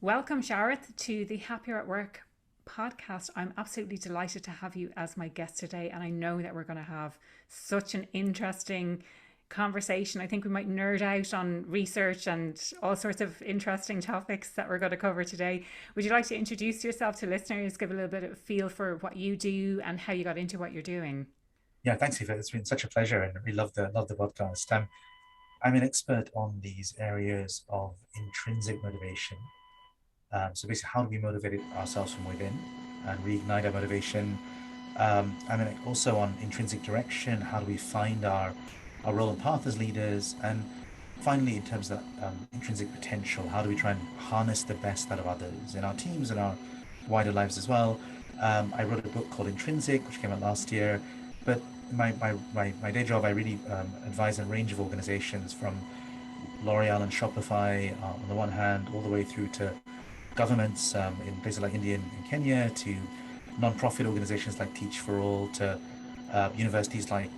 Welcome, Sharath, to the Happier at Work podcast. I'm absolutely delighted to have you as my guest today, and I know that we're going to have such an interesting conversation. I think we might nerd out on research and all sorts of interesting topics that we're going to cover today. Would you like to introduce yourself to listeners, give a little bit of a feel for what you do and how you got into what you're doing? Yeah, thanks, Aoife. It's been such a pleasure, and we love the podcast. I'm an expert on these areas of intrinsic motivation. So basically, how do we motivate ourselves from within and reignite our motivation? Also on intrinsic direction. How do we find our role and path as leaders? And finally, in terms of intrinsic potential, how do we try and harness the best out of others in our teams and our wider lives as well? I wrote a book called Intrinsic, which came out last year. But my day job, I really advise a range of organizations from L'Oreal and Shopify on the one hand, all the way through to governments in places like India and Kenya, to non-profit organizations like Teach for All, to universities like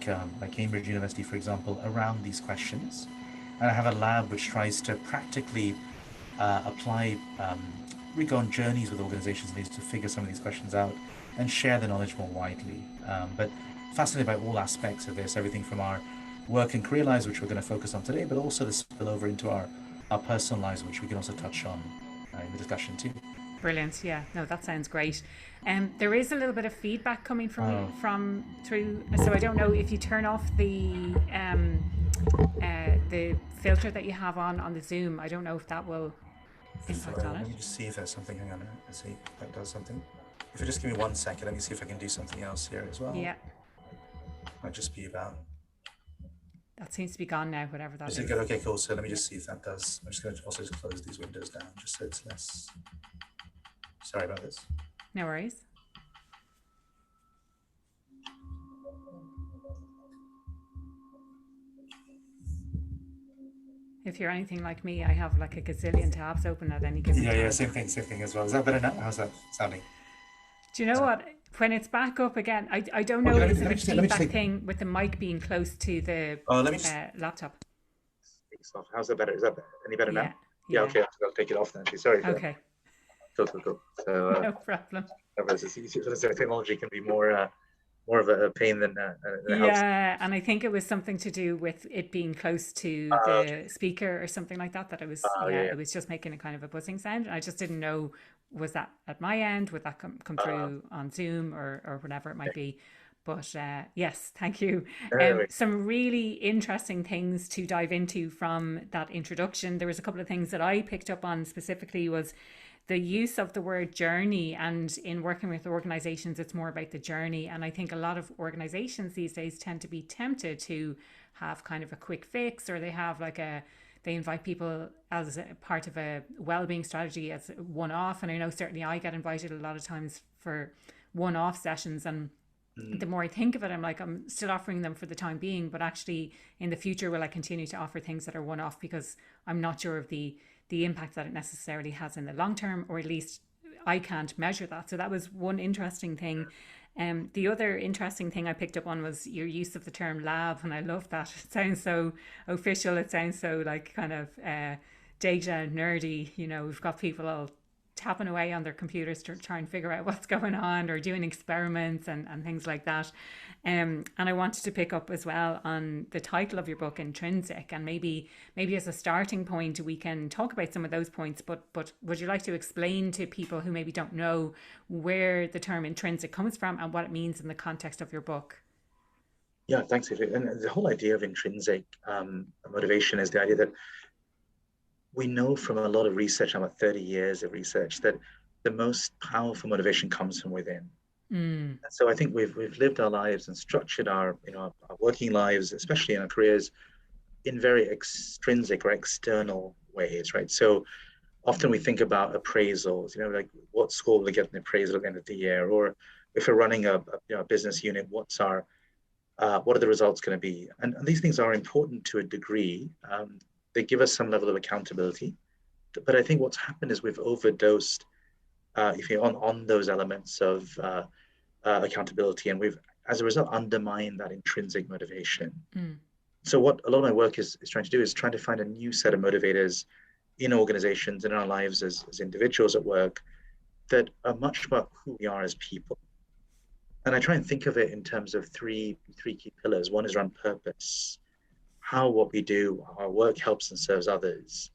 Cambridge University, for example, around these questions. And I have a lab which tries to practically apply, we go on journeys with organizations and leaders to figure some of these questions out and share the knowledge more widely. But fascinated by all aspects of this, everything from our work and career lives, which we're going to focus on today, but also the spillover into our personal lives, which we can also touch on in the discussion too. Brilliant. Yeah, no, that sounds great. There is a little bit of feedback coming from through. So I don't know if you turn off the filter that you have on the Zoom. I don't know if that will impact on it. Let me just see if there's something. Hang on, let's see if that does something. If you just give me 1 second, let me see if I can do something else here as well. Yeah, Might just be about. that seems to be gone now. Whatever that is. Is it good? Okay, cool. So let me just see if that does. I'm just going to also just close these windows down, just so it's less. Sorry about this. No worries. If you're anything like me, I have like a gazillion tabs open at any given time. Yeah, same thing as well. Is that better now? How's that sounding? Do you know what? When it's back up again, I don't know. Is it a feedback thing with the mic being close to the laptop? How's that better? Is that any better now? Yeah. Okay. I'll take it off then. Sorry. Okay. Cool. So no problem. Technology can be more of a pain than yeah, and I think it was something to do with it being close to the speaker or something like that. That it was it was just making a kind of a buzzing sound, and I just didn't know, was that at my end? Would that come through on Zoom or whatever it might be? But yes, thank you. Some really interesting things to dive into from that introduction. There was a couple of things that I picked up on specifically was the use of the word journey, and in working with organizations, it's more about the journey. And I think a lot of organizations these days tend to be tempted to have kind of a quick fix, or they have they invite people as a part of a well-being strategy as one-off. And I know certainly I get invited a lot of times for one-off sessions, and the more I think of it, I'm like, I'm still offering them for the time being, but actually in the future, will I continue to offer things that are one-off, because I'm not sure of the impact that it necessarily has in the long term, or at least I can't measure that. So that was one interesting thing. The other interesting thing I picked up on was your use of the term lab, and I love that. It sounds so official. It sounds so like kind of data nerdy. You know, we've got people all tapping away on their computers to try and figure out what's going on, or doing experiments and things like that. And I wanted to pick up as well on the title of your book, Intrinsic, and maybe as a starting point we can talk about some of those points, but would you like to explain to people who maybe don't know where the term intrinsic comes from and what it means in the context of your book? Yeah, thanks. And the whole idea of intrinsic motivation is the idea that we know from a lot of research, about 30 years of research, that the most powerful motivation comes from within. And so I think we've lived our lives and structured our working lives, especially in our careers, in very extrinsic or external ways, right? So often we think about appraisals, like what score will we get in the appraisal at the end of the year, or if we're running a business unit, what are the results going to be? And these things are important to a degree. They give us some level of accountability, but I think what's happened is we've overdosed on those elements of accountability, and we've, as a result, undermined that intrinsic motivation. So what a lot of my work is trying to do is trying to find a new set of motivators in organizations and in our lives as individuals at work that are much about who we are as people. And I try and think of it in terms of three key pillars. One is around purpose, how what we do, our work helps and serves others.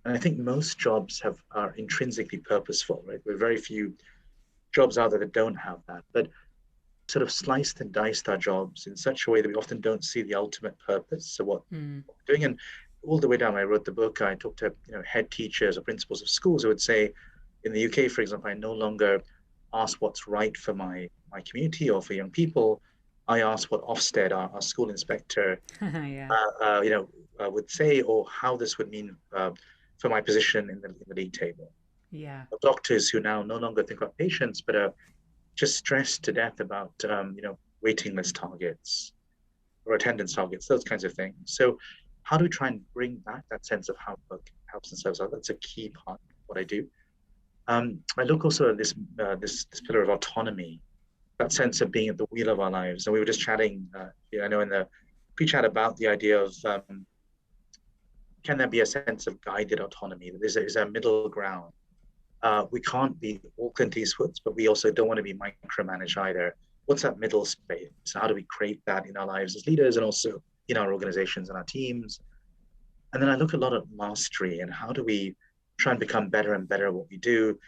And I think most jobs are intrinsically purposeful, right? There are very few jobs out there that don't have that. But sort of sliced and diced our jobs in such a way that we often don't see the ultimate purpose. So what we're doing, and all the way down, I wrote the book, I talked to head teachers or principals of schools who would say, in the UK, for example, I no longer ask what's right for my community or for young people. I ask what Ofsted, our school inspector, Yeah. would say, or how this would mean for my position in the league table. Yeah. Doctors who now no longer think about patients, but are just stressed to death about waiting list targets or attendance targets, those kinds of things. So how do we try and bring back that sense of how work helps and serves others? That's a key part of what I do. I look also at this pillar of autonomy, that sense of being at the wheel of our lives. And we were just chatting, I know in the pre-chat about the idea of can there be a sense of guided autonomy? Is there a middle ground? We can't be all Clint Eastwoods, but we also don't want to be micromanaged either. What's that middle space? How do we create that in our lives as leaders and also in our organizations and our teams? And then I look a lot at mastery and how do we try and become better and better at what we do,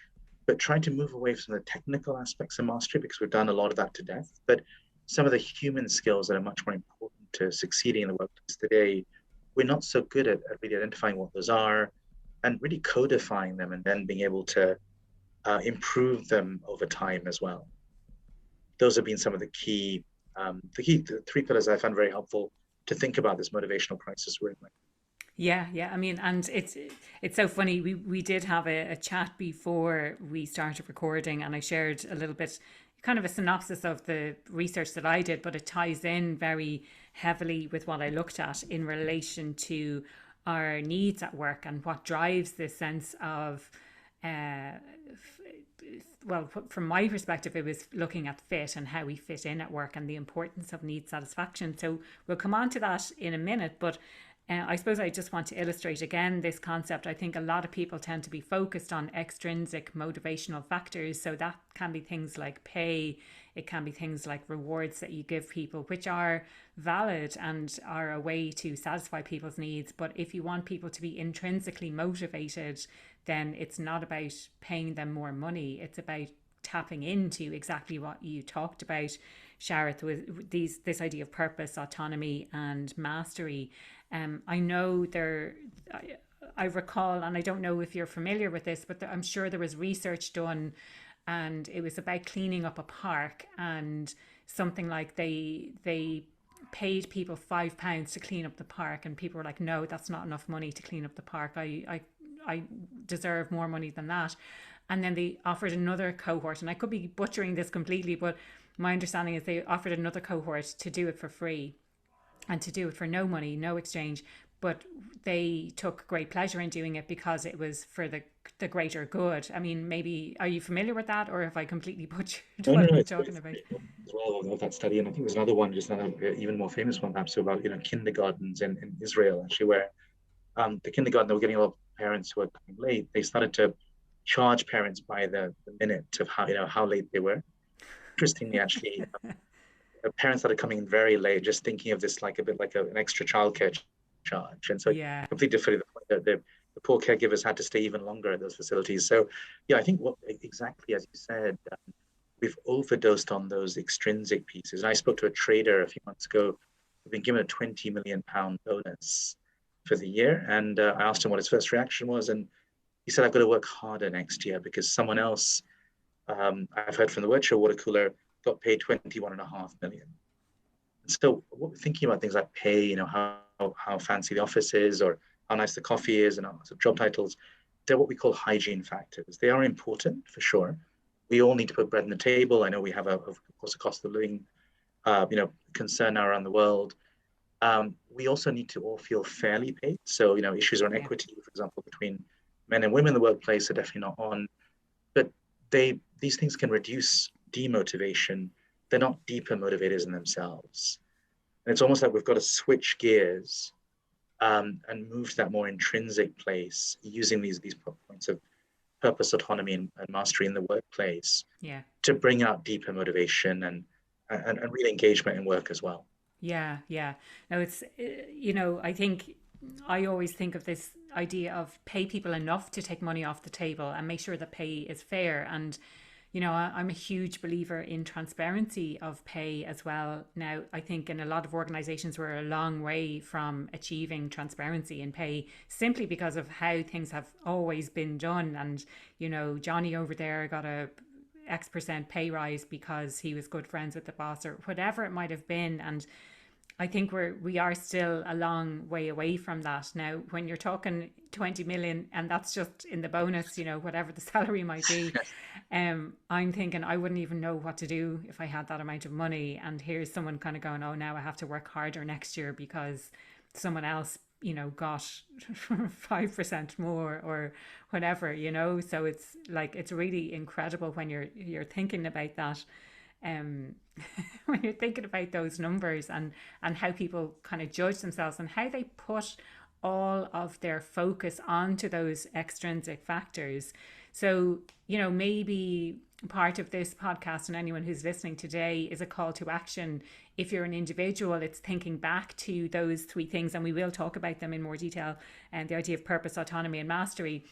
but trying to move away from the technical aspects of mastery because we've done a lot of that to death. But some of the human skills that are much more important to succeeding in the workplace today, we're not so good at really identifying what those are and really codifying them and then being able to improve them over time as well. Those have been some of the the three pillars I found very helpful to think about this motivational crisis we're in. Yeah, yeah. I mean, and it's so funny. We did have a chat before we started recording, and I shared a little bit, kind of a synopsis of the research that I did, but it ties in very heavily with what I looked at in relation to our needs at work and what drives this sense of uh, well, from my perspective, it was looking at fit and how we fit in at work and the importance of need satisfaction. So we'll come on to that in a minute, but I suppose I just want to illustrate again this concept. I think a lot of people tend to be focused on extrinsic motivational factors. So that can be things like pay, it can be things like rewards that you give people, which are valid and are a way to satisfy people's needs. But if you want people to be intrinsically motivated, then it's not about paying them more money. It's about tapping into exactly what you talked about, Sharath, with this idea of purpose, autonomy, and mastery. I know I recall, and I don't know if you're familiar with this, but I'm sure there was research done, and it was about cleaning up a park, and something like they paid people £5 to clean up the park, and people were like, no, that's not enough money to clean up the park. I deserve more money than that. And then they offered another cohort, and I could be butchering this completely, but my understanding is they offered another cohort to do it for free and to do it for no money, no exchange. But they took great pleasure in doing it because it was for the greater good. I mean, maybe, are you familiar with that, or have I completely butchered what I'm talking about? As well of that study, and I think there's another one, just another even more famous one, perhaps about kindergartens in Israel, actually, where the kindergarten, they were getting a lot of parents who were coming late. They started to charge parents by the minute of how late they were. Interestingly, actually, parents started coming in very late, just thinking of this like a bit like an extra childcare charge, and so Yeah. completely defeated the point that the poor caregivers had to stay even longer at those facilities. So, yeah, I think what exactly as you said, we've overdosed on those extrinsic pieces. And I spoke to a trader a few months ago who'd been given a £20 million bonus for the year, and I asked him what his first reaction was, and he said, "I've got to work harder next year because someone else, I've heard from the Workshop water cooler, got paid 21.5 million." And so thinking about things like pay, how fancy the office is or how nice the coffee is and job titles, they're what we call hygiene factors. They are important for sure. We all need to put bread on the table. I know we have, of course, a cost of living, concern now around the world. We also need to all feel fairly paid. So, issues around equity, for example, between men and women in the workplace are definitely not on. But these things can reduce demotivation. They're not deeper motivators in themselves. And it's almost like we've got to switch gears and move to that more intrinsic place using these points of purpose, autonomy, and mastery in the workplace to bring out deeper motivation and real engagement in work as well. Yeah, yeah. No, it's, you know, I think I always think of this idea of pay people enough to take money off the table and make sure that pay is fair. And, you know, I'm a huge believer in transparency of pay as well. Now, I think in a lot of organizations, we're a long way from achieving transparency in pay simply because of how things have always been done. And, you know, Johnny over there got a X% pay rise because he was good friends with the boss or whatever it might have been. And I think we are still a long way away from that. Now, when you're talking 20 million and that's just in the bonus, you know, whatever the salary might be, I'm thinking I wouldn't even know what to do if I had that amount of money. And here's someone kind of going, oh, now I have to work harder next year because someone else, you know, got 5% more or whatever, you know. So it's like, it's really incredible when you're thinking about that. When you're thinking about those numbers and how people kind of judge themselves and how they put all of their focus onto those extrinsic factors. So, you know, maybe part of this podcast and anyone who's listening today is a call to action. If you're an individual, it's thinking back to those three things, and we will talk about them in more detail, and the idea of purpose, autonomy, and mastery.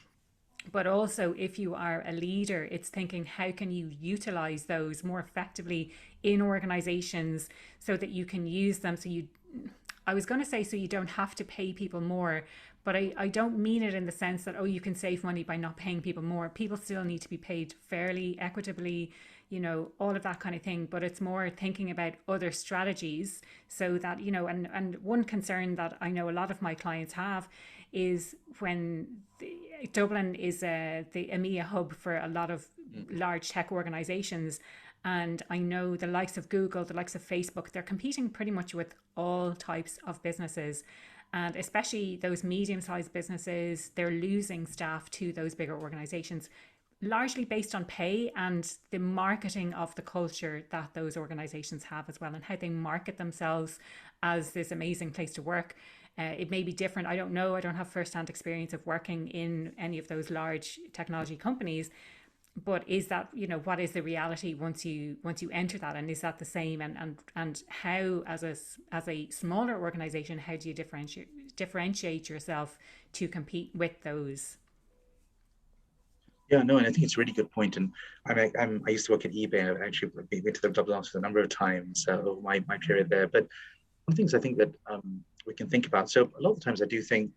But also, if you are a leader, it's thinking how can you utilize those more effectively in organizations so that you can use them. So I was going to say, so you don't have to pay people more, but I don't mean it in the sense that, oh, you can save money by not paying people more. People still need to be paid fairly, equitably, you know, all of that kind of thing. But it's more thinking about other strategies so that, you know, and one concern that I know a lot of my clients have is when Dublin is the EMEA hub for a lot of large tech organizations. And I know the likes of Google, the likes of Facebook, they're competing pretty much with all types of businesses. And especially those medium-sized businesses, they're losing staff to those bigger organizations, largely based on pay and the marketing of the culture that those organizations have as well, and how they market themselves as this amazing place to work. It may be different. I don't know. I don't have first-hand experience of working in any of those large technology companies. But is that, you know, what is the reality once you enter that, and is that the same? And how, as a smaller organization, how do you differentiate yourself to compete with those? Yeah, no, and I think it's a really good point. And I used to work at eBay. I've actually been to the Dublin office a number of times over my period there. But one of the things I think that we can think about. So a lot of the times I do think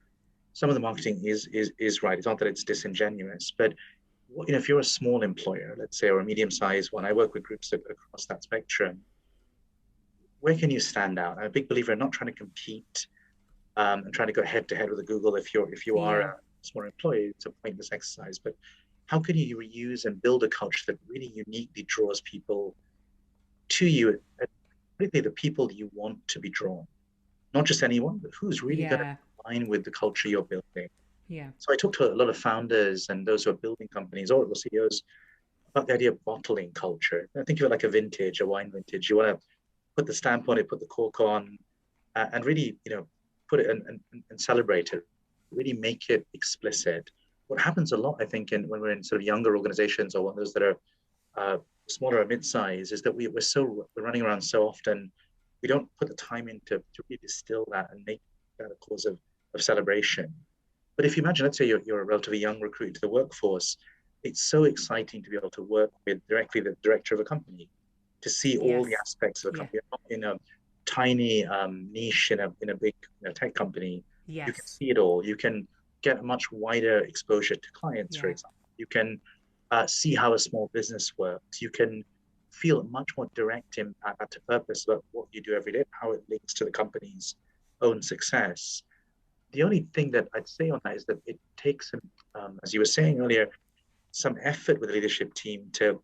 some of the marketing is right. It's not that it's disingenuous, but you know, if you're a small employer, let's say, or a medium-sized one, I work with groups across that spectrum. Where can you stand out? I'm a big believer in not trying to compete and trying to go head-to-head with a Google if you are a small employee. It's a pointless exercise. But how can you reuse and build a culture that really uniquely draws people to you, and particularly the people you want to be drawn? Not just anyone, but who's really going to align with the culture you're building. Yeah. So I talk to a lot of founders and those who are building companies or CEOs about the idea of bottling culture. I think of it like a wine vintage. You want to put the stamp on it, put the cork on, and really, you know, put it and celebrate it. Really make it explicit. What happens a lot, I think, when we're in sort of younger organizations or one of those that are smaller or mid-size, is that we're running around so often, we don't put the time in to really distill that and make that a cause of celebration. But if you imagine, let's say you're a relatively young recruit to the workforce, it's so exciting to be able to work with directly the director of a company, to see all the aspects of a company, not in a tiny niche in a big tech company. You can see it all. You can get a much wider exposure to clients, for example. You can see how a small business works. You can feel a much more direct impact to purpose about what you do every day, how it links to the company's own success. The only thing that I'd say on that is that it takes, as you were saying earlier, some effort with the leadership team to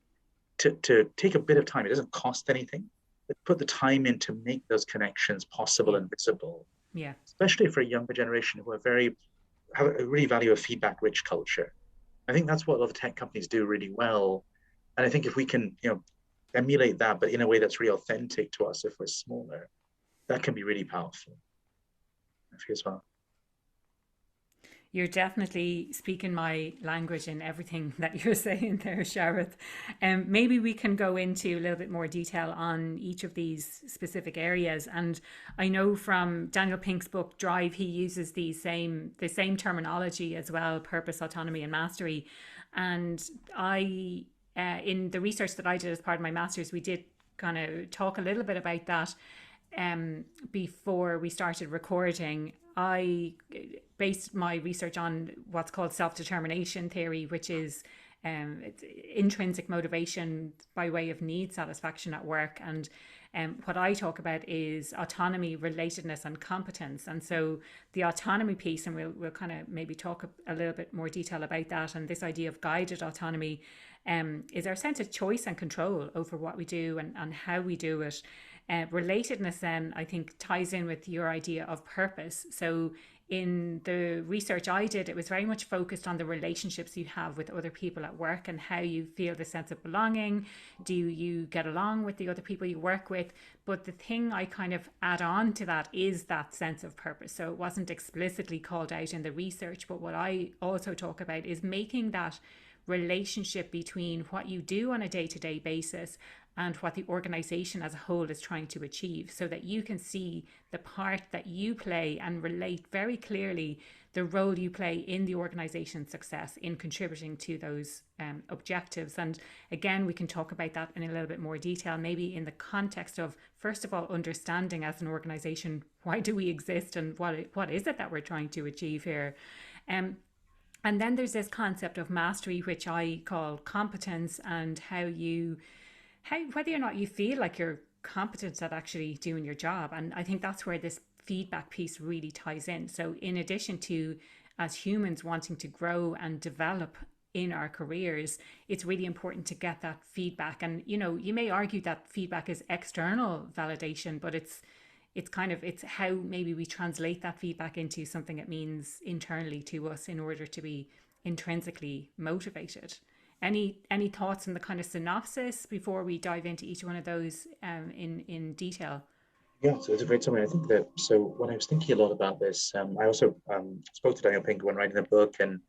take a bit of time. It doesn't cost anything, but put the time in to make those connections possible and visible. Yeah. Especially for a younger generation who really value a feedback-rich culture. I think that's what a lot of tech companies do really well. And I think if we can, emulate that, but in a way that's really authentic to us, if we're smaller, that can be really powerful. I feel as well. You're definitely speaking my language in everything that you're saying there, Sharath. Maybe we can go into a little bit more detail on each of these specific areas. And I know from Daniel Pink's book Drive, he uses the same terminology as well: purpose, autonomy, and mastery. And in the research that I did as part of my master's, we did kind of talk a little bit about that before we started recording. I based my research on what's called self-determination theory, which is intrinsic motivation by way of need satisfaction at work. And what I talk about is autonomy, relatedness, and competence. And so the autonomy piece, and we'll kind of maybe talk a little bit more detail about that. And this idea of guided autonomy is our sense of choice and control over what we do and how we do it. Relatedness then, I think, ties in with your idea of purpose. So in the research I did, it was very much focused on the relationships you have with other people at work and how you feel the sense of belonging. Do you get along with the other people you work with? But the thing I kind of add on to that is that sense of purpose. So it wasn't explicitly called out in the research, but what I also talk about is making that relationship between what you do on a day-to-day basis and what the organization as a whole is trying to achieve, so that you can see the part that you play and relate very clearly the role you play in the organization's success in contributing to those objectives. And again, we can talk about that in a little bit more detail, maybe in the context of, first of all, understanding as an organization, why do we exist and what is it that we're trying to achieve here. And then there's this concept of mastery, which I call competence, and whether or not you feel like you're competent at actually doing your job. And I think that's where this feedback piece really ties in. So in addition to, as humans, wanting to grow and develop in our careers, it's really important to get that feedback. And, you may argue that feedback is external validation, but it's how maybe we translate that feedback into something it means internally to us in order to be intrinsically motivated. Any thoughts on the kind of synopsis before we dive into each one of those in detail? Yeah, so it's a great summary. I think that, so when I was thinking a lot about this, I also spoke to Daniel Pink when writing the book, and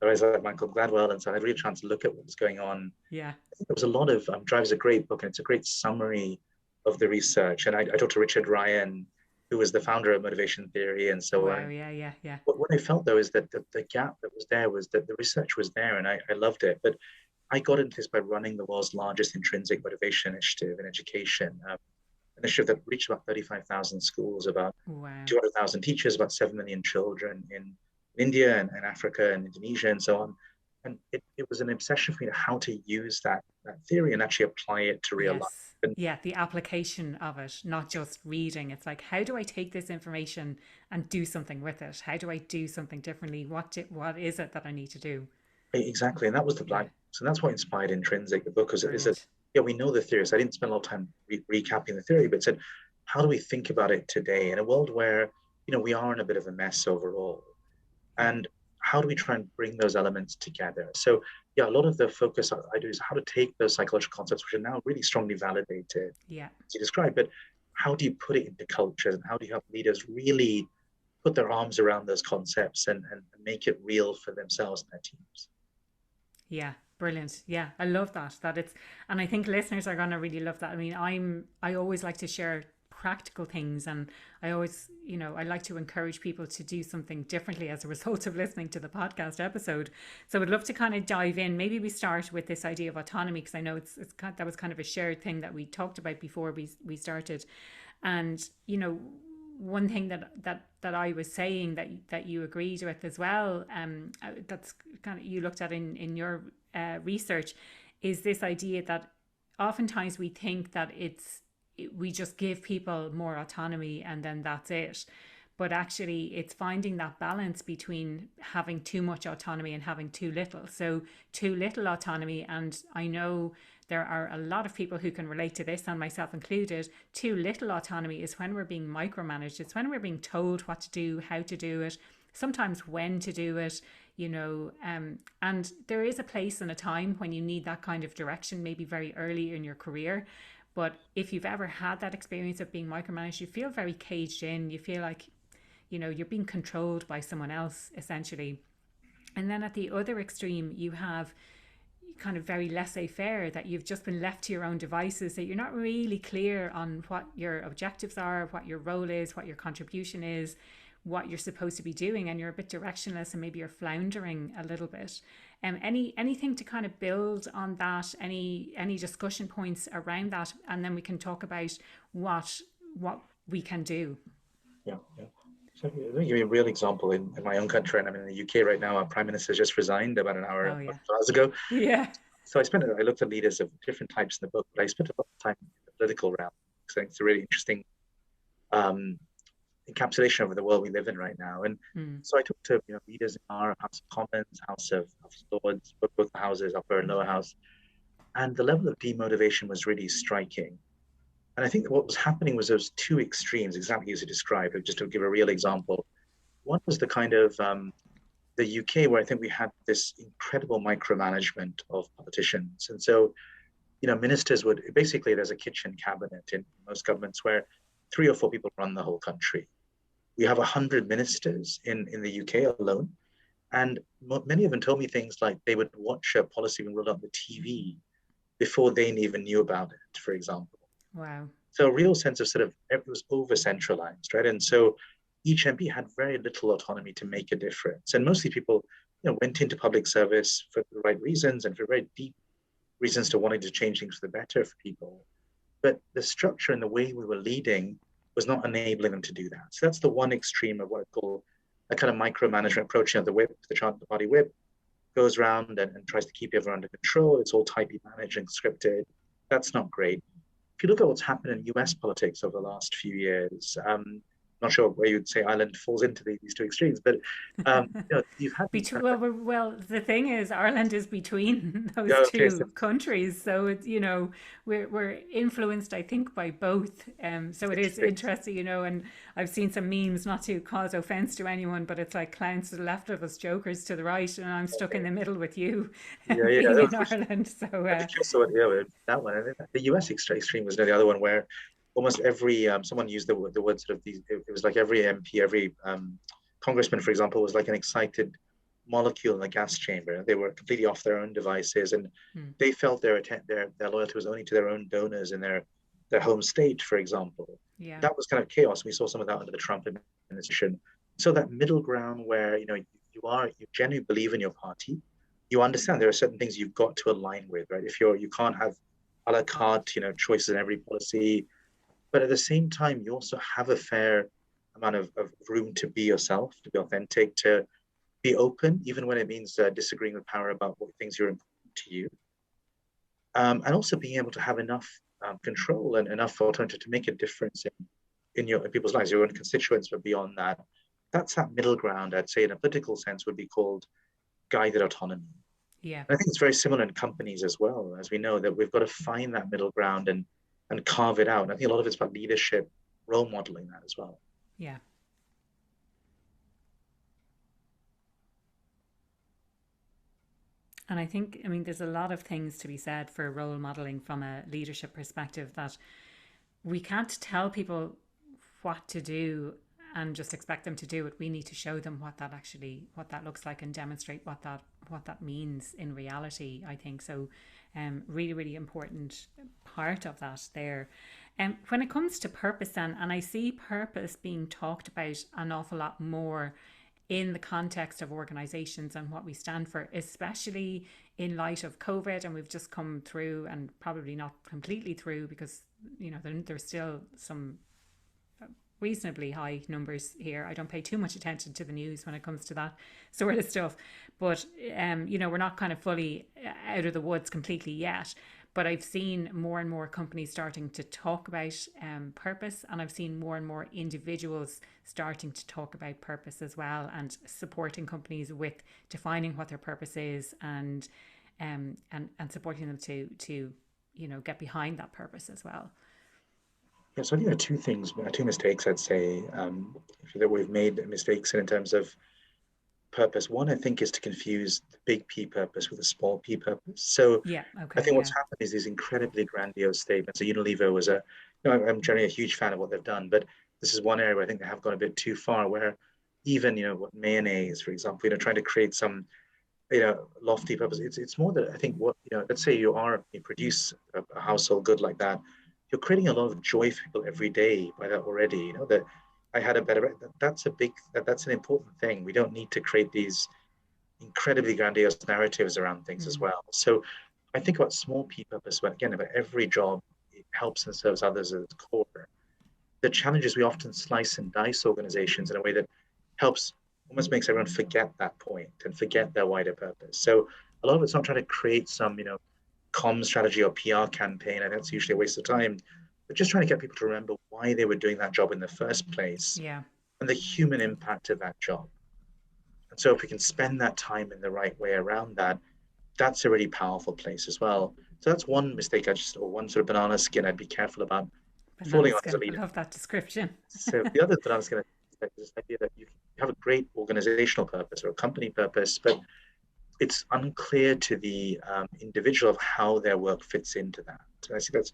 I was like Michael Gladwell, and so I had really a chance to look at what was going on. Yeah. There was a lot of, Drive is a great book, and it's a great summary of the research. And I talked to Richard Ryan, who was the founder of motivation theory, and so wow, yeah. What I felt though is that the gap that was there was that the research was there, and I loved it. But I got into this by running the world's largest intrinsic motivation initiative in education, an initiative that reached about 35,000 schools, about 200,000 teachers, about 7 million children in India and Africa and Indonesia and so on. And it was an obsession for me to how to use that theory and actually apply it to real life. And the application of it, not just reading. It's like, how do I take this information and do something with it? How do I do something differently? What is it that I need to do? Exactly. And that was the blind. So that's what inspired Intrinsic, the book, is that, we know the theory. So I didn't spend a lot of time recapping the theory, but said, how do we think about it today in a world where, we are in a bit of a mess overall? And how do we try and bring those elements together? So a lot of the focus I do is how to take those psychological concepts, which are now really strongly validated, as you described, but how do you put it into cultures, and how do you help leaders really put their arms around those concepts and make it real for themselves and their teams? Yeah, brilliant. Yeah, I love that it's, and I think listeners are going to really love that. I mean, I always like to share practical things, and I always, I like to encourage people to do something differently as a result of listening to the podcast episode. So I'd love to kind of dive in. Maybe we start with this idea of autonomy, because I know that was kind of a shared thing that we talked about before we started. And one thing that I was saying that you agreed with as well, that's kind of you looked at in your research, is this idea that oftentimes we think that we just give people more autonomy and then that's it. But actually it's finding that balance between having too much autonomy and having too little. So too little autonomy, and I know there are a lot of people who can relate to this, and myself included. Too little autonomy is when we're being micromanaged. It's when we're being told what to do, how to do it, sometimes when to do it, and there is a place and a time when you need that kind of direction, maybe very early in your career. But if you've ever had that experience of being micromanaged, you feel very caged in. You feel like, you're being controlled by someone else, essentially. And then at the other extreme, you have kind of very laissez-faire, that you've just been left to your own devices, that you're not really clear on what your objectives are, what your role is, what your contribution is, what you're supposed to be doing, and you're a bit directionless and maybe you're floundering a little bit. Anything to kind of build on that, any discussion points around that, and then we can talk about what we can do. Yeah, yeah. So let me give you a real example in my own country, and I'm in the UK right now. Our Prime Minister just resigned about an hour Oh yeah. ago. Yeah. So I looked at leaders of different types in the book, but I spent a lot of time in the political realm because I think it's a really interesting encapsulation of the world we live in right now. And so I talked to leaders in our House of Commons, House of Lords, both the houses, upper and lower house, and the level of demotivation was really striking. And I think that what was happening was those two extremes, exactly as you described. Just to give a real example, one was the kind of the UK, where I think we had this incredible micromanagement of politicians. And so, ministers would basically, there's a kitchen cabinet in most governments where 3 or 4 people run the whole country. We have 100 ministers in the UK alone. And many of them told me things like they would watch a policy being rolled out on the TV before they even knew about it, for example. Wow. So a real sense of it was over-centralized, right? And so each MP had very little autonomy to make a difference. And mostly people, went into public service for the right reasons and for very deep reasons to wanting to change things for the better for people. But the structure and the way we were leading was not enabling them to do that. So that's the one extreme of what I call a kind of micromanagement approach. The whip, the party whip, goes around and tries to keep everyone under control. It's all tightly managed and scripted. That's not great. If you look at what's happened in US politics over the last few years, not sure where you'd say Ireland falls into these two extremes, but you've had well, the thing is, Ireland is between those two countries, so it's we're influenced, I think, by both. So it is interesting, and I've seen some memes, not to cause offence to anyone, but it's like clowns to the left of us, jokers to the right, and I'm stuck in the middle with you, being in Ireland. So that one, the US extreme was the other one where almost every someone used the word it was like every MP, every congressman, for example, was like an excited molecule in a gas chamber. They were completely off their own devices, and they felt their loyalty was only to their own donors in their home state, for example. Yeah. That was kind of chaos. We saw some of that under the Trump administration. So that middle ground where you genuinely believe in your party, you understand there are certain things you've got to align with, right? If you can't have a la carte, choices in every policy. But at the same time, you also have a fair amount of room to be yourself, to be authentic, to be open, even when it means disagreeing with power about what things are important to you. And also being able to have enough control and enough autonomy to make a difference in people's lives, your own constituents, but beyond that. That's that middle ground, I'd say, in a political sense, would be called guided autonomy. Yeah. And I think it's very similar in companies as well, as we know that we've got to find that middle ground and carve it out. And I think a lot of it's about leadership, role modeling that as well. Yeah. And I think, there's a lot of things to be said for role modeling from a leadership perspective, that we can't tell people what to do and just expect them to do it. We need to show them what that looks like, and demonstrate what that means in reality, I think. So really, really important part of that there. When it comes to purpose then, and I see purpose being talked about an awful lot more in the context of organisations and what we stand for, especially in light of COVID, and we've just come through, and probably not completely through, because there's still some reasonably high numbers here. I don't pay too much attention to the news when it comes to that sort of stuff, but we're not kind of fully out of the woods completely yet. But I've seen more and more companies starting to talk about purpose, and I've seen more and more individuals starting to talk about purpose as well, and supporting companies with defining what their purpose is, and supporting them to get behind that purpose as well. Yeah, so I think there are two mistakes, I'd say, that we've made mistakes in terms of purpose. One, I think, is to confuse the big P purpose with a small P purpose. So I think what's happened is these incredibly grandiose statements. So Unilever was I'm generally a huge fan of what they've done, but this is one area where I think they have gone a bit too far, where even, what mayonnaise, for example, trying to create some lofty purpose. It's more that I think let's say you produce a household good like that, you're creating a lot of joy for people every day by that already. That I had a better. That's an important thing. We don't need to create these incredibly grandiose narratives around things as Mm. well. So I think about small p purpose, but again, about every job, it helps and serves others at its core. The challenge is we often slice and dice organizations in a way that helps almost makes everyone forget that point and forget their wider purpose. So a lot of it's not trying to create some, comm strategy or PR campaign, and that's usually a waste of time, but just trying to get people to remember why they were doing that job in the first place Yeah. and the human impact of that job. And so if we can spend that time in the right way around that, that's a really powerful place as well. So that's one mistake or one sort of banana skin I'd be careful about Banana falling on as a skin. I leader. love that description. So the other that I was going to say is this idea that you have a great organizational purpose or a company purpose, but it's unclear to the individual of how their work fits into that. And I see that's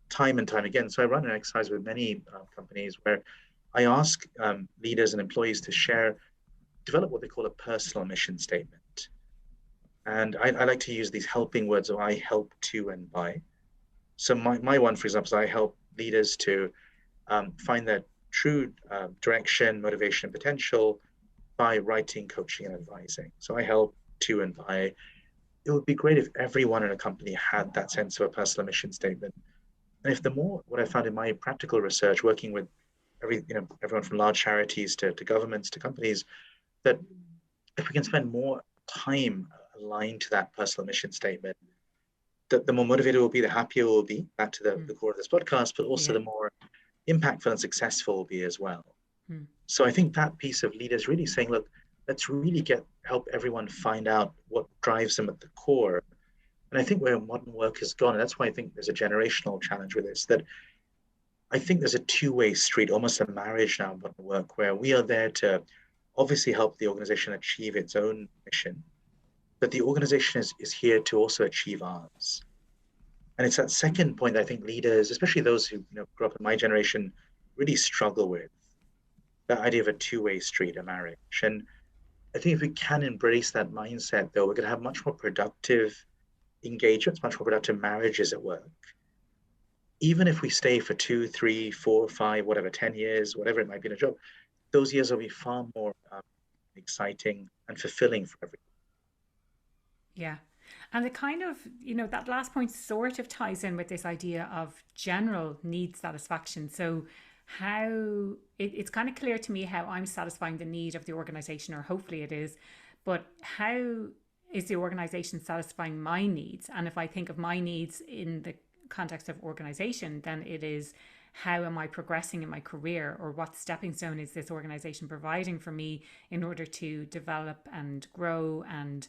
time and time again. So I run an exercise with many companies where I ask leaders and employees to develop what they call a personal mission statement. And I like to use these helping words of I help to and by. So my one, for example, is I help leaders to find their true direction, motivation, and potential by writing, coaching, and advising. So I help to and by. It would be great if everyone in a company had that sense of a personal mission statement. And if what I found in my practical research, working with everyone from large charities to governments to companies, that if we can spend more time aligned to that personal mission statement, the more motivated we'll be, the happier we'll be, back to the core of this podcast, but also Yeah. the more impactful and successful we'll be as well. Mm. So I think that piece of leaders really saying, look, let's really help everyone find out what drives them at the core. And I think where modern work has gone, and that's why I think there's a generational challenge with this, that I think there's a two-way street, almost a marriage now in modern work, where we are there to obviously help the organization achieve its own mission, but the organization is here to also achieve ours. And it's that second point that I think leaders, especially those who grew up in my generation, really struggle with, that idea of a two-way street, a marriage. And I think if we can embrace that mindset, though, we're going to have much more productive engagements, much more productive marriages at work. Even if we stay for 2, 3, 4, 5, whatever, 10 years, whatever it might be in a job, those years will be far more exciting and fulfilling for everyone. Yeah. And the kind of, that last point sort of ties in with this idea of general need satisfaction. So it's kind of clear to me how I'm satisfying the need of the organization, or hopefully it is, but how is the organization satisfying my needs? And if I think of my needs in the context of organization, then it is, how am I progressing in my career, or what stepping stone is this organization providing for me in order to develop and grow and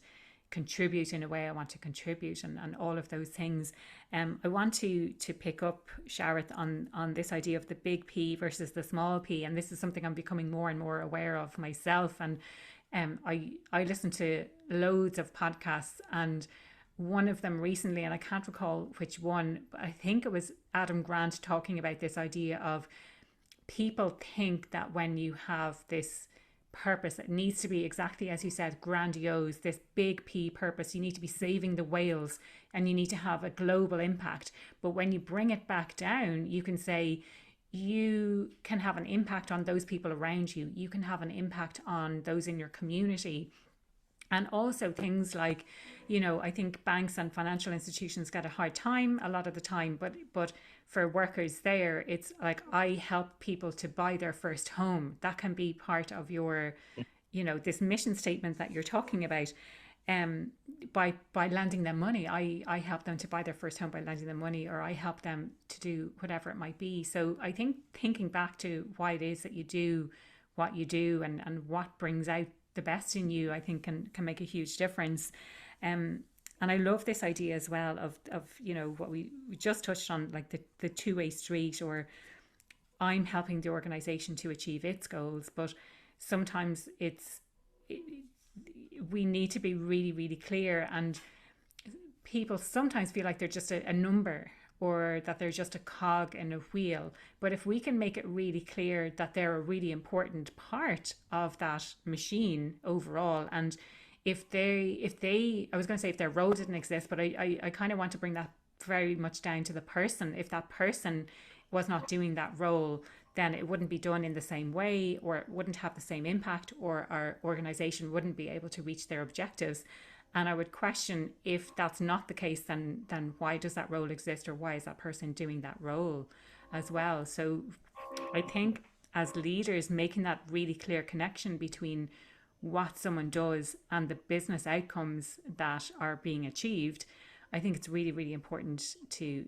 contribute in a way I want to contribute, and all of those things. I want to pick up, Sharath, on this idea of the big P versus the small p, and this is something I'm becoming more and more aware of myself. And I listen to loads of podcasts, and one of them recently, and I can't recall which one, but I think it was Adam Grant talking about this idea of people think that when you have this purpose, it needs to be, exactly as you said, grandiose, this big P purpose. You need to be saving the whales and you need to have a global impact. But when you bring it back down, you can say you can have an impact on those people around you. You can have an impact on those in your community. And also things like, I think banks and financial institutions get a hard time a lot of the time, but for workers there, it's like, I help people to buy their first home. That can be part of your, this mission statement that you're talking about. By lending them money, I help them to buy their first home by lending them money, or I help them to do whatever it might be. So I think thinking back to why it is that you do what you do, and what brings out the best in you, I think can make a huge difference. And I love this idea as well of what we just touched on, like the two-way street, or I'm helping the organization to achieve its goals, but sometimes we need to be really, really clear, and people sometimes feel like they're just a number, or that they're just a cog in a wheel. But if we can make it really clear that they're a really important part of that machine overall, and I was going to say if their role didn't exist, but I kind of want to bring that very much down to the person. If that person was not doing that role, then it wouldn't be done in the same way, or it wouldn't have the same impact, or our organization wouldn't be able to reach their objectives. And I would question, if that's not the case, then why does that role exist, or why is that person doing that role as well? So I think as leaders, making that really clear connection between what someone does and the business outcomes that are being achieved, I think it's really, really important to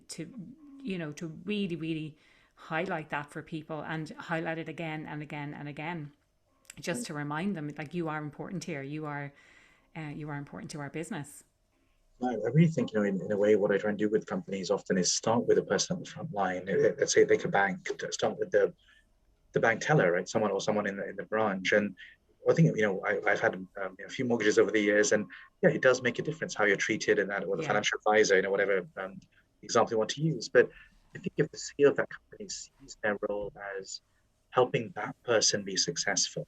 really, really highlight that for people, and highlight it again and again and again, just to remind them, like, you are important here. You are important to our business. I really think, in a way, what I try and do with companies often is start with a person on the front line. Let's say like a bank, start with the bank teller, right? Someone in the branch. And I think, I've had a few mortgages over the years, and yeah, it does make a difference how you're treated in that, or the Yeah. financial advisor, whatever example you want to use. But I think if the CEO of that company sees their role as helping that person be successful,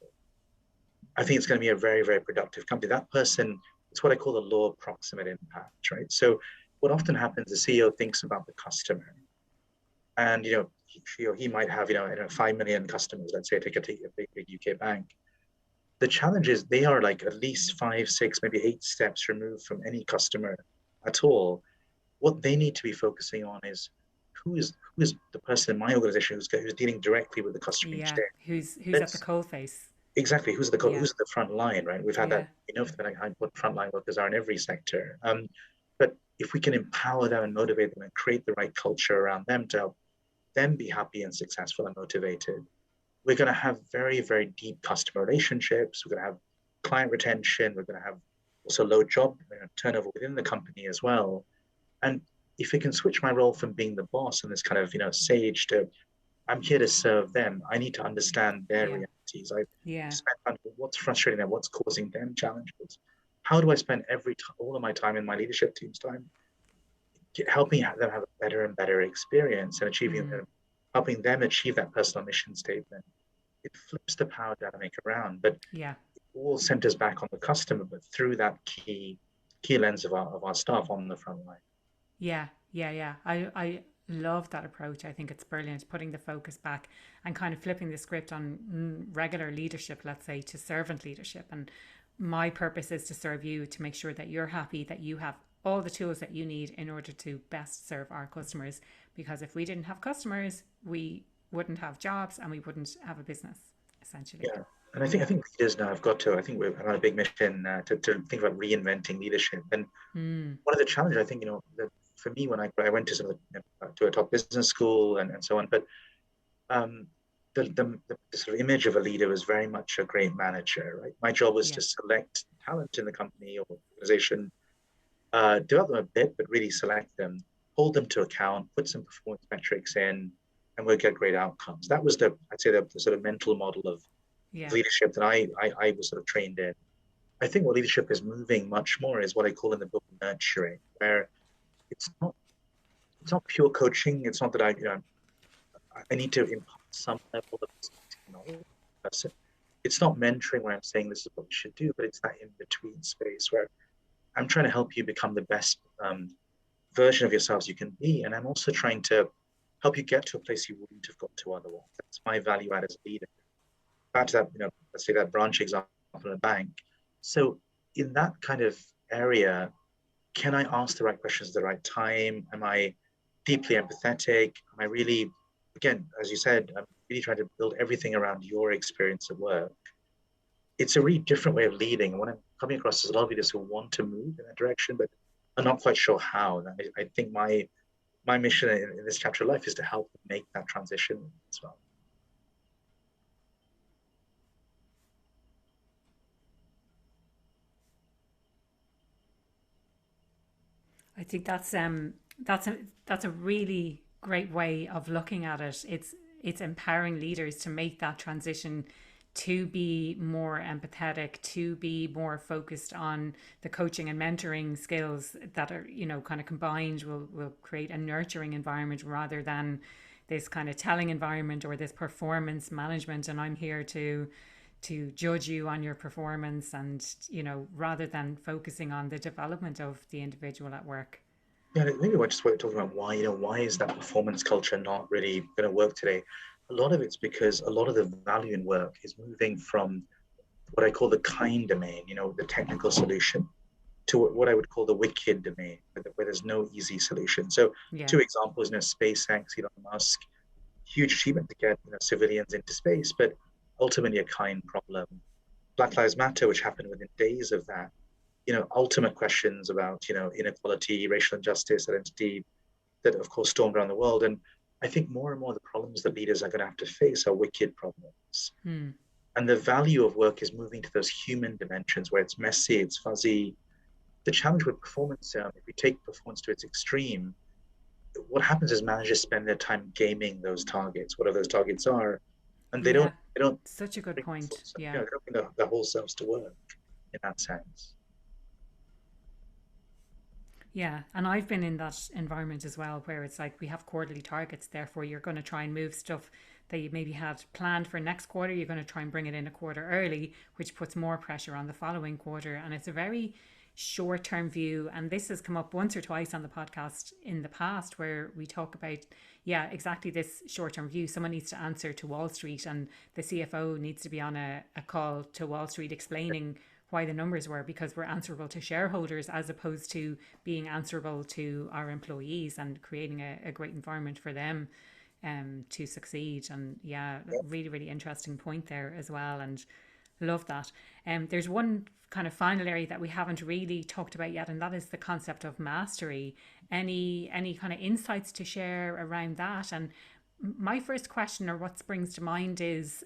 I think it's going to be a very, very productive company. That person, it's what I call the law of proximate impact, right? So what often happens, the CEO thinks about the customer, and he might have 5 million customers. Let's say take a big UK bank. The challenge is they are like at least 5, 6, maybe 8 steps removed from any customer at all. What they need to be focusing on is who is the person in my organization who's dealing directly with the customer each Yeah. day. Who's at the Let's coalface? Exactly, who's Yeah. the front line, right? We've had Yeah. that, what frontline workers are in every sector. But if we can empower them and motivate them and create the right culture around them to help them be happy and successful and motivated, we're going to have very, very deep customer relationships. We're going to have client retention. We're going to have also low job turnover within the company as well. And if we can switch my role from being the boss and this kind of sage to, I'm here to serve them, I need to understand their Yeah. realities. I Yeah. spend time with what's frustrating them, what's causing them challenges. How do I spend all of my time in my leadership team's time helping them have a better and better experience and helping them achieve that personal mission statement? It flips the power dynamic around, but Yeah. it all centers back on the customer, but through that key lens of our staff on the front line. Yeah. Yeah. Yeah. I love that approach. I think it's brilliant, putting the focus back and kind of flipping the script on regular leadership, let's say, to servant leadership. And my purpose is to serve you, to make sure that you're happy, that you have all the tools that you need in order to best serve our customers. Because if we didn't have customers, we wouldn't have jobs and we wouldn't have a business, essentially. Yeah. And I think leaders now have got to, I think we're on a big mission to think about reinventing leadership. And one of the challenges, I think, for me, when I went to to a top business school and so on, but the sort of image of a leader was very much a great manager, right? My job was Yeah. to select talent in the company or organization, develop them a bit, but really select them, hold them to account, put some performance metrics in, and we'll get great outcomes. That was I'd say the sort of mental model of Yeah. leadership that I was sort of trained in. I think what leadership is moving much more is what I call in the book nurturing, where it's not pure coaching. It's not that I need to impart some level of knowledge. It's not mentoring where I'm saying this is what you should do, but it's that in between space where I'm trying to help you become the best version of yourselves you can be, and I'm also trying to help you get to a place you wouldn't have got to otherwise. That's my value add as a leader. Back to that, let's say that branch example in a bank. So in that kind of area, can I ask the right questions at the right time? Am I deeply empathetic? Am I really, again, as you said, I'm really trying to build everything around your experience at work. It's a really different way of leading. And what I'm coming across is a lot of leaders who want to move in that direction, but are not quite sure how. And I think my mission in this chapter of life is to help make that transition as well. I think that's a really great way of looking at it. It's empowering leaders to make that transition, to be more empathetic, to be more focused on the coaching and mentoring skills that are, kind of combined, will create a nurturing environment rather than this kind of telling environment or this performance management. And I'm here to to judge you on your performance, and rather than focusing on the development of the individual at work. Yeah, maybe we're just talking about why is that performance culture not really going to work today? A lot of it's because a lot of the value in work is moving from what I call the kind domain, the technical solution, to what I would call the wicked domain, where there's no easy solution. So Yeah. two examples, SpaceX, Elon Musk, huge achievement to get civilians into space, but ultimately a kind problem. Black Lives Matter, which happened within days of that, ultimate questions about, inequality, racial injustice, identity, that of course stormed around the world. And I think more and more the problems that leaders are going to have to face are wicked problems. And the value of work is moving to those human dimensions where it's messy, it's fuzzy. The challenge with performance, if we take performance to its extreme, what happens is managers spend their time gaming those targets, whatever those targets are, and they don't such a good point. They don't bring the whole selves to work in that sense. Yeah, and I've been in that environment as well, where it's like we have quarterly targets, therefore you're going to try and move stuff that you maybe had planned for next quarter, you're going to try and bring it in a quarter early, which puts more pressure on the following quarter. And it's a very short-term view, and this has come up once or twice on the podcast in the past, where we talk about exactly this short-term view. Someone needs to answer to Wall Street, and the CFO needs to be on a call to Wall Street explaining why the numbers were, because we're answerable to shareholders as opposed to being answerable to our employees and creating a great environment for them to succeed. And really, really interesting point there as well, and love that. There's one kind of final area that we haven't really talked about yet, and that is the concept of mastery. Any kind of insights to share around that? And my first question, or what springs to mind, is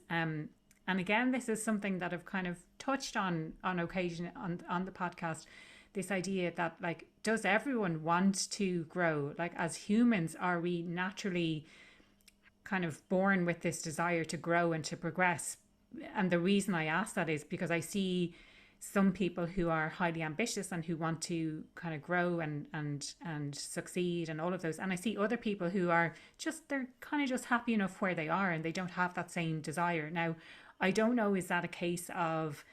and again, this is something that I've kind of touched on occasion on the podcast, this idea that, like, does everyone want to grow? Like, as humans, are we naturally kind of born with this desire to grow and to progress? And the reason I ask that is because I see some people who are highly ambitious and who want to kind of grow and succeed and all of those. And I see other people who are they're kind of just happy enough where they are and they don't have that same desire. Now, I don't know, is that a case of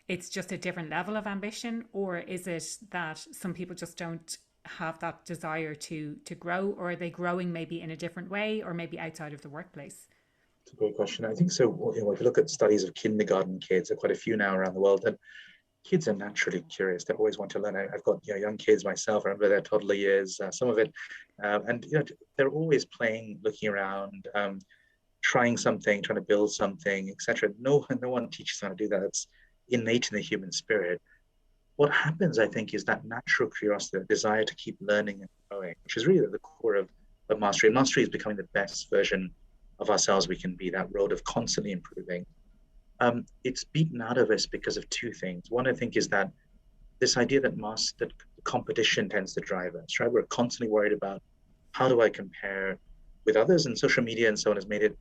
it's just a different level of ambition, or is it that some people just don't have that desire to grow, or are they growing maybe in a different way, or maybe outside of the workplace? It's a great question. I think so. If you look at studies of kindergarten kids, there are quite a few now around the world, and kids are naturally curious. They always want to learn. I've got young kids myself. I remember their toddler years, some of it, and they're always playing, looking around, trying something, trying to build something, etc. No one teaches them how to do that. It's innate in the human spirit. What happens, I think, is that natural curiosity, the desire to keep learning and growing, which is really at the core of mastery. Mastery is becoming the best version of ourselves we can be, that road of constantly improving. It's beaten out of us because of two things. One, I think, is that this idea that competition tends to drive us, right? We're constantly worried about, how do I compare with others? And social media and so on has made it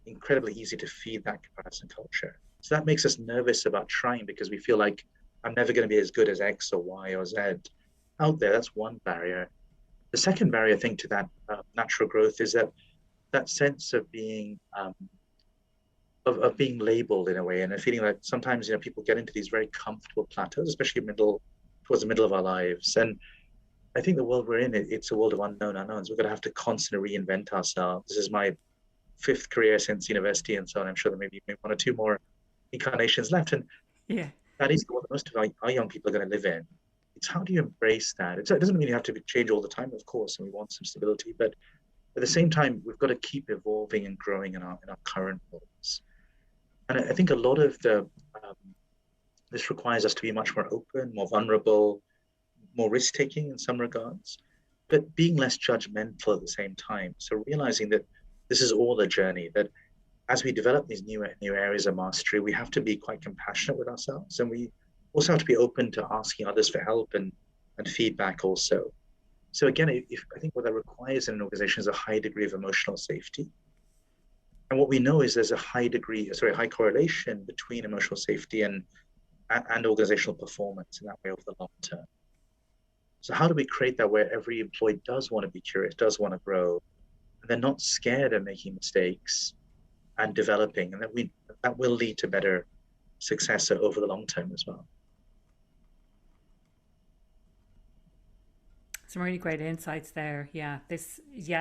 incredibly easy to feed that comparison culture. So that makes us nervous about trying, because we feel like I'm never going to be as good as X or Y or Z out there. That's one barrier. The second barrier, I think, to that natural growth is that sense of being of being labeled in a way, and a feeling that sometimes people get into these very comfortable plateaus, especially towards the middle of our lives. And I think the world we're in, it's a world of unknown unknowns. We're going to have to constantly reinvent ourselves. This is my 5th career since university, and so on. I'm sure there may be one or two more incarnations left, and that is what most of our young people are going to live in. It's how do you embrace that? It doesn't mean you have to change all the time, of course, and we want some stability, but at the same time, we've got to keep evolving and growing in our current roles. And I think a lot of this requires us to be much more open, more vulnerable, more risk-taking in some regards, but being less judgmental at the same time. So realizing that this is all a journey, that as we develop these new areas of mastery, we have to be quite compassionate with ourselves, and we also have to be open to asking others for help and feedback also. So again, I think what that requires in an organization is a high degree of emotional safety. And what we know is there's a high correlation between emotional safety and organizational performance in that way over the long term. So how do we create that where every employee does want to be curious, does want to grow, and they're not scared of making mistakes and developing, and that that will lead to better success over the long term as well. Some really great insights there. Yeah,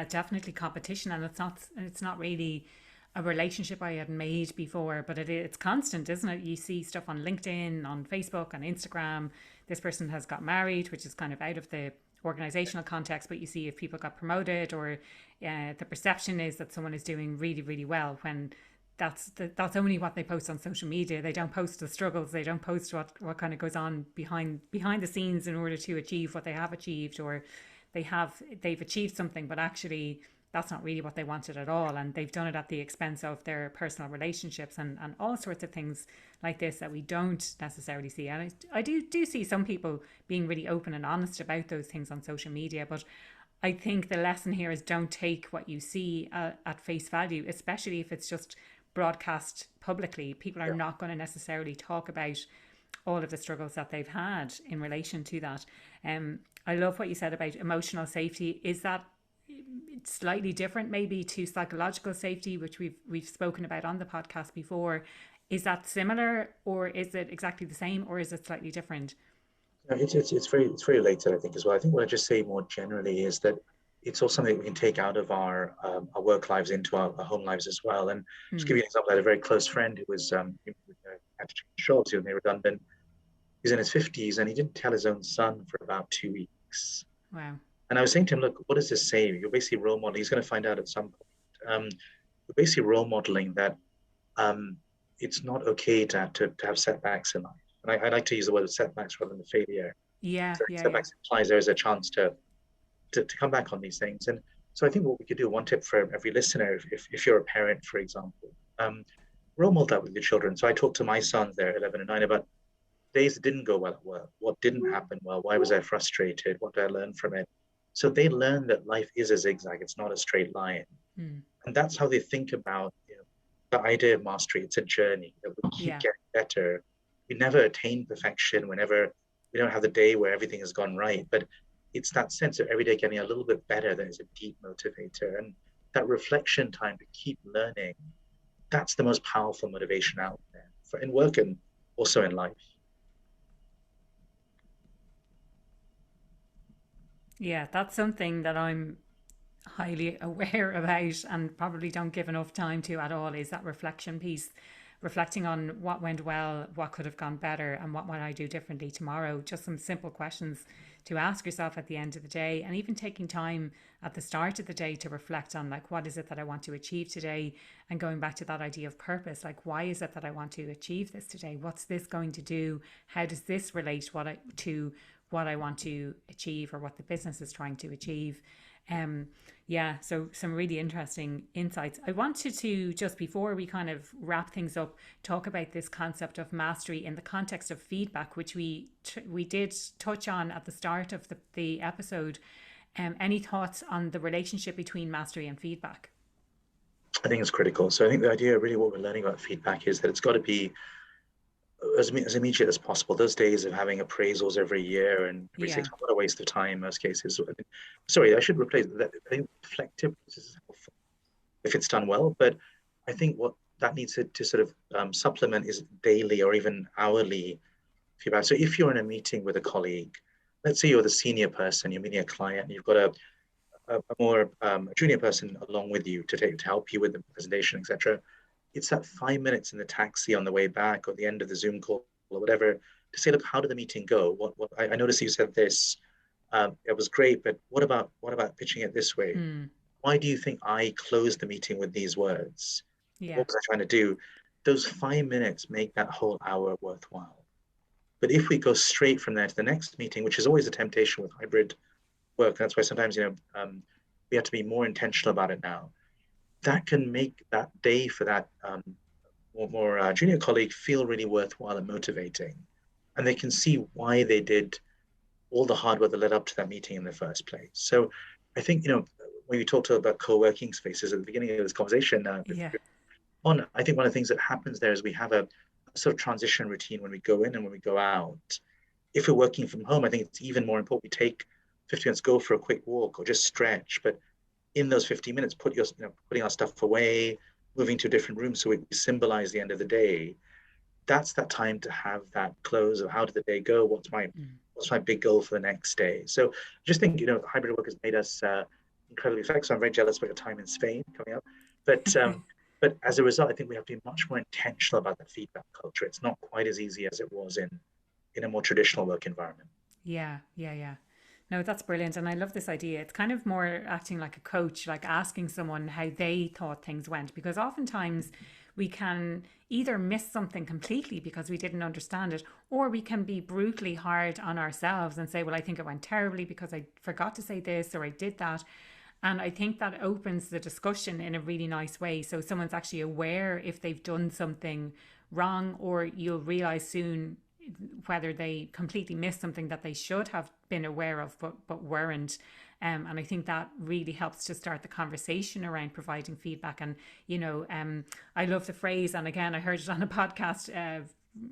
definitely competition, and it's not really a relationship I had made before, but it's constant, isn't it? You see stuff on LinkedIn, on Facebook, on Instagram. This person has got married, which is kind of out of the organizational context, but you see if people got promoted, or the perception is that someone is doing really, really well, when that's only what they post on social media. They don't post the struggles. They don't post what kind of goes on behind the scenes in order to achieve what they have achieved, or they've achieved something, but actually that's not really what they wanted at all, and they've done it at the expense of their personal relationships and all sorts of things like this that we don't necessarily see. And I do see some people being really open and honest about those things on social media, but I think the lesson here is don't take what you see at face value, especially if it's just broadcast publicly. People are not going to necessarily talk about all of the struggles that they've had in relation to that. I love what you said about emotional safety. Is that slightly different maybe to psychological safety, which we've spoken about on the podcast before? Is that similar, or is it exactly the same, or is it slightly different? It's very related, I think, as well. I think what I just say more generally is that it's also something we can take out of our work lives into our home lives as well. And just give you an example, I had a very close friend who was had to change jobs. He was made redundant. He's in his 50s, and he didn't tell his own son for about 2 weeks. Wow. And I was saying to him, look, what does this say? You're basically role modeling. He's going to find out at some point. You're basically role modeling that it's not okay to have setbacks in life. And I like to use the word setbacks rather than failure. Setbacks implies there's a chance to come back on these things. And so I think what we could do, one tip for every listener, if you're a parent, for example, role model that with your children. So I talked to my sons, they're 11 and 9, about days that didn't go well at work. What didn't happen well? Why was I frustrated? What did I learn from it? So they learn that life is a zigzag. It's not a straight line. And that's how they think about the idea of mastery. It's a journey that we keep getting better. We never attain perfection. We don't have the day where everything has gone right. But it's that sense of every day getting a little bit better that is a deep motivator. And that reflection time to keep learning, that's the most powerful motivation out there, in work and also in life. Yeah, that's something that I'm highly aware about and probably don't give enough time to at all, is that reflection piece. Reflecting on what went well, what could have gone better, and what might I do differently tomorrow. Just some simple questions to ask yourself at the end of the day, and even taking time at the start of the day to reflect on, like, what is it that I want to achieve today, and going back to that idea of purpose, like, why is it that I want to achieve this today? What's this going to do? How does this relate to what I want to achieve, or what the business is trying to achieve? So some really interesting insights. I wanted to, just before we kind of wrap things up, talk about this concept of mastery in the context of feedback, which we did touch on at the start of the episode. Any thoughts on the relationship between mastery and feedback? I think it's critical. So I think the idea, really, what we're learning about feedback is that it's got to be as immediate as possible. Those days of having appraisals every year and every 6 months, what a waste of time in most cases. Sorry, I should replace that. I think reflective is helpful if it's done well, but I think what that needs to sort of supplement is daily or even hourly feedback. So if you're in a meeting with a colleague, let's say you're the senior person, you're meeting a client, and you've got a more junior person along with you to help you with the presentation, etc. It's that 5 minutes in the taxi on the way back, or the end of the Zoom call or whatever, to say, look, how did the meeting go? What I noticed you said this. It was great, but what about pitching it this way? Why do you think I closed the meeting with these words? What was I trying to do? Those 5 minutes make that whole hour worthwhile. But if we go straight from there to the next meeting, which is always a temptation with hybrid work, that's why sometimes we have to be more intentional about it now. That can make that day for that more junior colleague feel really worthwhile and motivating. And they can see why they did all the hard work that led up to that meeting in the first place. So I think, when we talked about co-working spaces at the beginning of this conversation, I think one of the things that happens there is we have a sort of transition routine when we go in and when we go out. If we're working from home, I think it's even more important we take 50 minutes, go for a quick walk or just stretch. But in those 50 minutes, putting our stuff away, moving to a different room so we symbolize the end of the day. That's that time to have that close of how did the day go? What's my big goal for the next day? So I just think, hybrid work has made us incredibly flexible. So I'm very jealous about your time in Spain coming up. But as a result, I think we have to be much more intentional about the feedback culture. It's not quite as easy as it was in a more traditional work environment. Yeah, yeah, yeah. No, that's brilliant. And I love this idea. It's kind of more acting like a coach, like asking someone how they thought things went. Because oftentimes we can either miss something completely because we didn't understand it, or we can be brutally hard on ourselves and say, well, I think it went terribly because I forgot to say this or I did that. And I think that opens the discussion in a really nice way. So someone's actually aware if they've done something wrong, or you'll realize soon whether they completely missed something that they should have been aware of but weren't. And I think that really helps to start the conversation around providing feedback. And, I love the phrase, and again, I heard it on a podcast,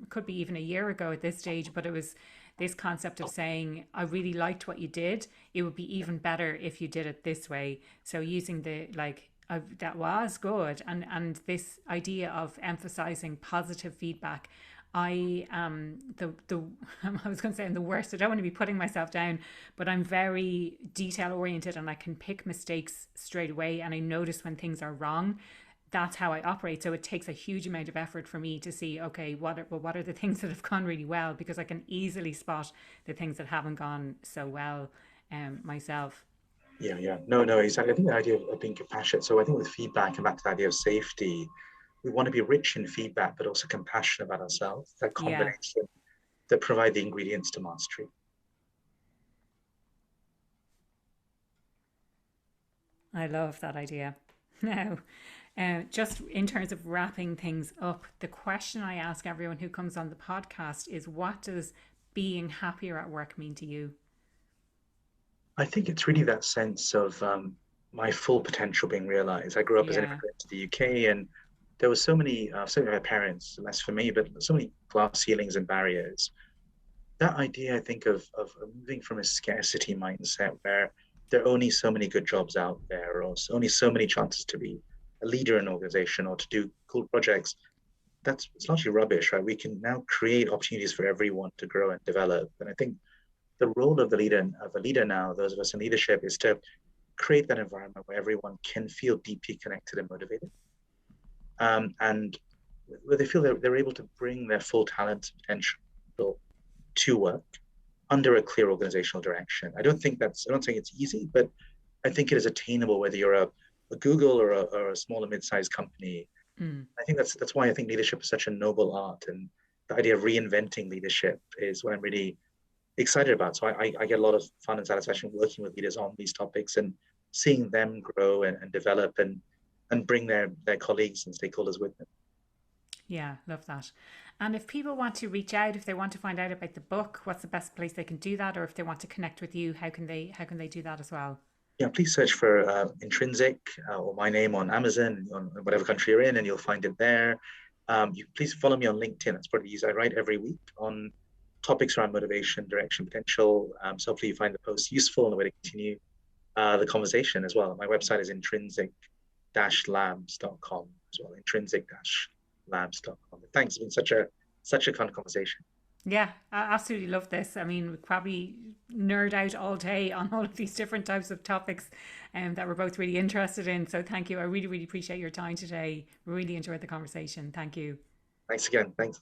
could be even a year ago at this stage, but it was this concept of saying, I really liked what you did. It would be even better if you did it this way. So using the that was good. And this idea of emphasizing positive feedback. I am the I was going to say I'm the worst. I don't want to be putting myself down, but I'm very detail oriented and I can pick mistakes straight away and I notice when things are wrong. That's how I operate. So it takes a huge amount of effort for me to see, okay, what are the things that have gone really well, because I can easily spot the things that haven't gone so well myself. Yeah. No, exactly. I think the idea of being compassionate. So I think with feedback and back to the idea of safety, we want to be rich in feedback, but also compassionate about ourselves. That Yeah, combination that provide the ingredients to mastery. I love that idea. Now, just in terms of wrapping things up, the question I ask everyone who comes on the podcast is, what does being happier at work mean to you? I think it's really that sense of my full potential being realized. I grew up as an Yeah, immigrant to the UK, and there were so many, certainly my parents, less for me, but so many glass ceilings and barriers. That idea, I think, of moving from a scarcity mindset where there are only so many good jobs out there, or only so many chances to be a leader in an organization or to do cool projects, that's it's largely rubbish, right? We can now create opportunities for everyone to grow and develop. And I think the role of a leader now, those of us in leadership, is to create that environment where everyone can feel deeply connected and motivated, and where they feel they're able to bring their full talent and potential to work under a clear organizational direction. I don't think it's easy, but I think it is attainable whether you're a Google or a small or mid-sized company. mm, I think that's why I think leadership is such a noble art, and the idea of reinventing leadership is what I'm really excited about. So I get a lot of fun and satisfaction working with leaders on these topics and seeing them grow and develop and bring their colleagues and stakeholders with them. yeah, love that. And if people want to reach out, if they want to find out about the book, what's the best place they can do that? Or if they want to connect with you, how can they do that as well? Yeah, please search for Intrinsic or my name on Amazon, on whatever country you're in, and you'll find it there. You please follow me on LinkedIn. That's probably easy. I write every week on topics around motivation, direction, potential. So hopefully you find the post useful and a way to continue the conversation as well. My website is intrinsic-labs.com as well. Intrinsic-labs.com. Thanks. It's been such a fun conversation. Yeah, I absolutely love this. I mean, we probably nerd out all day on all of these different types of topics that we're both really interested in. So thank you. I really, really appreciate your time today. Really enjoyed the conversation. Thank you. Thanks again. Thanks.